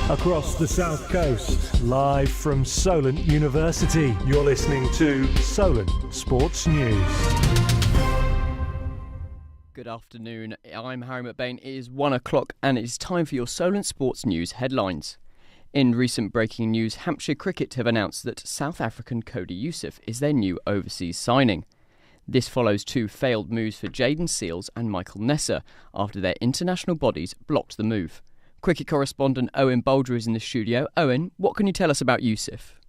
Across the South Coast, live from Solent University. You're listening to Solent Sports News. Good afternoon, I'm Harry McBain. It is 1 o'clock and it is time for your Solent Sports News headlines. In recent breaking news, Hampshire Cricket have announced that South African Cody Youssef is their new overseas signing. This follows two failed moves for Jaden Seals and Michael Nesser after their international bodies blocked the move. Cricket correspondent Owen Bolger is in the studio. Owen, what can you tell us about Youssef?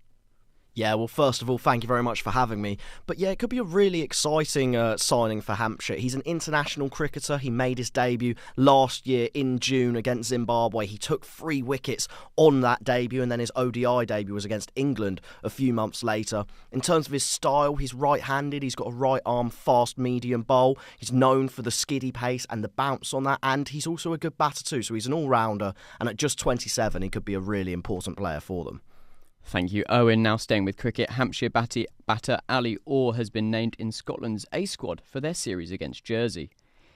Yeah, well, first of all, thank you very much for having me. But yeah, it could be a really exciting signing for Hampshire. He's an international cricketer. He made his debut last year in June against Zimbabwe. He took 3 wickets on that debut, and then his ODI debut was against England a few months later. In terms of his style, he's right-handed. He's got a right-arm fast medium bowl. He's known for the skiddy pace and the bounce on that, and he's also a good batter too. So he's an all-rounder, and at just 27, he could be a really important player for them. Thank you, Owen. Now staying with cricket, Hampshire batter Ali Orr has been named in Scotland's A squad for their series against Jersey.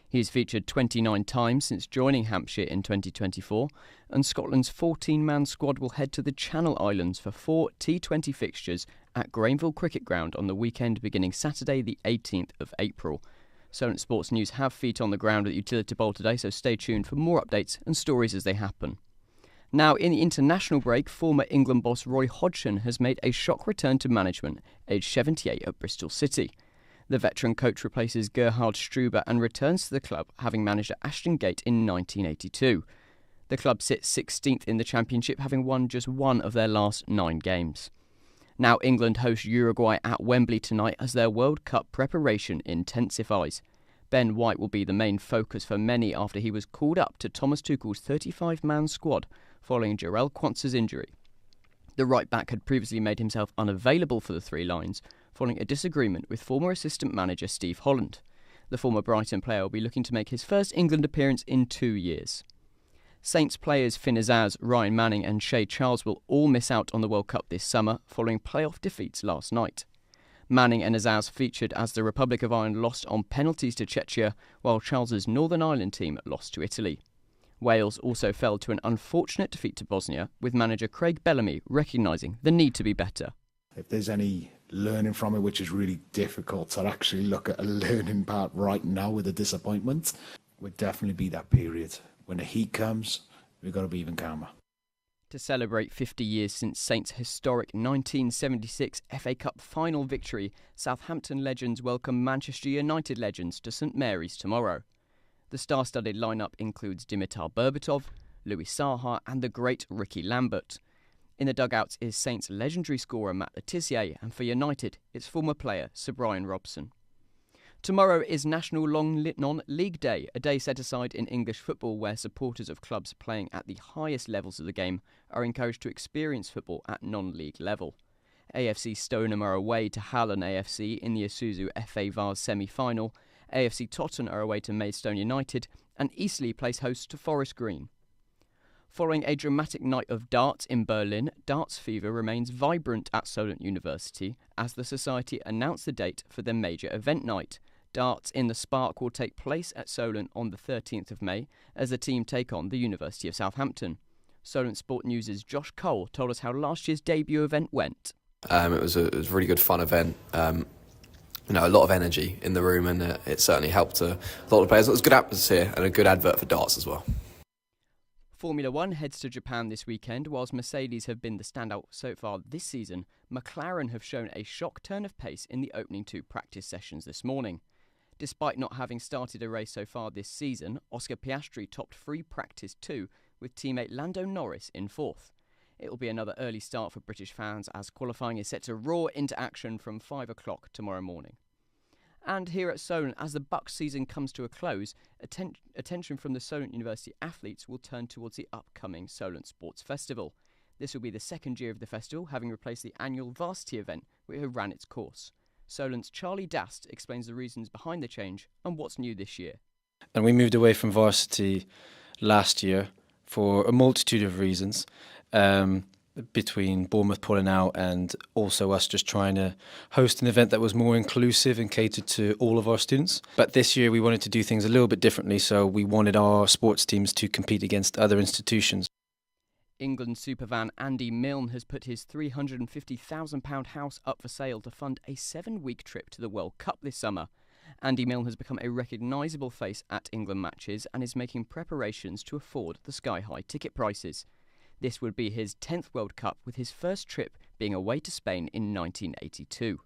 He has featured 29 times since joining Hampshire in 2024, and Scotland's 14-man squad will head to the Channel Islands for 4 T20 fixtures at Grainville Cricket Ground on the weekend beginning Saturday the 18th of April. Solent Sports News have feet on the ground at the Utility Bowl today, so stay tuned for more updates and stories as they happen. Now, in the international break, former England boss Roy Hodgson has made a shock return to management, aged 78 at Bristol City. The veteran coach replaces Gerhard Struber and returns to the club, having managed at Ashton Gate in 1982. The club sits 16th in the Championship, having won just one of their last 9 games. Now, England host Uruguay at Wembley tonight as their World Cup preparation intensifies. Ben White will be the main focus for many after he was called up to Thomas Tuchel's 35-man squad following Jarell Quantz's injury. The right-back had previously made himself unavailable for the Three Lions following a disagreement with former assistant manager Steve Holland. The former Brighton player will be looking to make his first England appearance in 2 years. Saints players Finn Azaz, Ryan Manning and Shea Charles will all miss out on the World Cup this summer following playoff defeats last night. Manning and Azaz featured as the Republic of Ireland lost on penalties to Czechia, while Charles's Northern Ireland team lost to Italy. Wales also fell to an unfortunate defeat to Bosnia, with manager Craig Bellamy recognising the need to be better. If there's any learning from it, which is really difficult to actually look at a learning part right now with the disappointment, would definitely be that period. When the heat comes, we've got to be even calmer. To celebrate 50 years since Saints' historic 1976 FA Cup final victory, Southampton legends welcome Manchester United legends to St Mary's tomorrow. The star-studded lineup includes Dimitar Berbatov, Louis Saha and the great Ricky Lambert. In the dugouts is Saints' legendary scorer Matt Le Tissier, and for United, its former player Sir Brian Robson. Tomorrow is National Long Non-League Day, a day set aside in English football where supporters of clubs playing at the highest levels of the game are encouraged to experience football at non-league level. AFC Stoneham are away to Hallen AFC in the Isuzu FA Vase semi-final, AFC Totton are away to Maidstone United, and Eastleigh plays host to Forest Green. Following a dramatic night of darts in Berlin, darts fever remains vibrant at Solent University as the society announced the date for their major event night. Darts in the Spark will take place at Solent on the 13th of May as the team take on the University of Southampton. Solent Sport News' Josh Cole told us how last year's debut event went. It was a really good fun event. A lot of energy in the room, and it certainly helped a lot of players. It was a good atmosphere and a good advert for darts as well. Formula One heads to Japan this weekend. Whilst Mercedes have been the standout so far this season, McLaren have shown a shock turn of pace in the opening 2 practice sessions this morning. Despite not having started a race so far this season, Oscar Piastri topped free practice 2 with teammate Lando Norris in 4th. It will be another early start for British fans as qualifying is set to roar into action from 5 o'clock tomorrow morning. And here at Solent, as the Bucks season comes to a close, attention from the Solent University athletes will turn towards the upcoming Solent Sports Festival. This will be the second year of the festival, having replaced the annual varsity event, which had ran its course. Solent's Charlie Dast explains the reasons behind the change and what's new this year. And we moved away from varsity last year for a multitude of reasons. Between Bournemouth pulling out and also us just trying to host an event that was more inclusive and catered to all of our students. But this year we wanted to do things a little bit differently, so we wanted our sports teams to compete against other institutions. England superfan Andy Milne has put his £350,000 house up for sale to fund a 7-week trip to the World Cup this summer. Andy Milne has become a recognisable face at England matches and is making preparations to afford the sky-high ticket prices. This would be his 10th World Cup, with his first trip being away to Spain in 1982.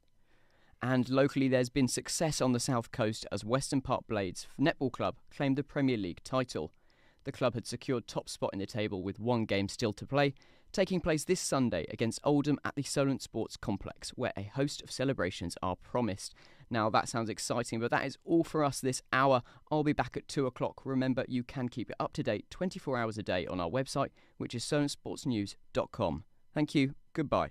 And locally there's been success on the south coast as Western Park Blades Netball Club claimed the Premier League title. The club had secured top spot in the table with one game still to play, taking place this Sunday against Oldham at the Solent Sports complex, where a host of celebrations are promised. Now that sounds exciting, but that is all for us this hour. I'll be back at 2 o'clock. Remember, you can keep it up to date 24 hours a day on our website, which is solentsportsnews.com. Thank you. Goodbye.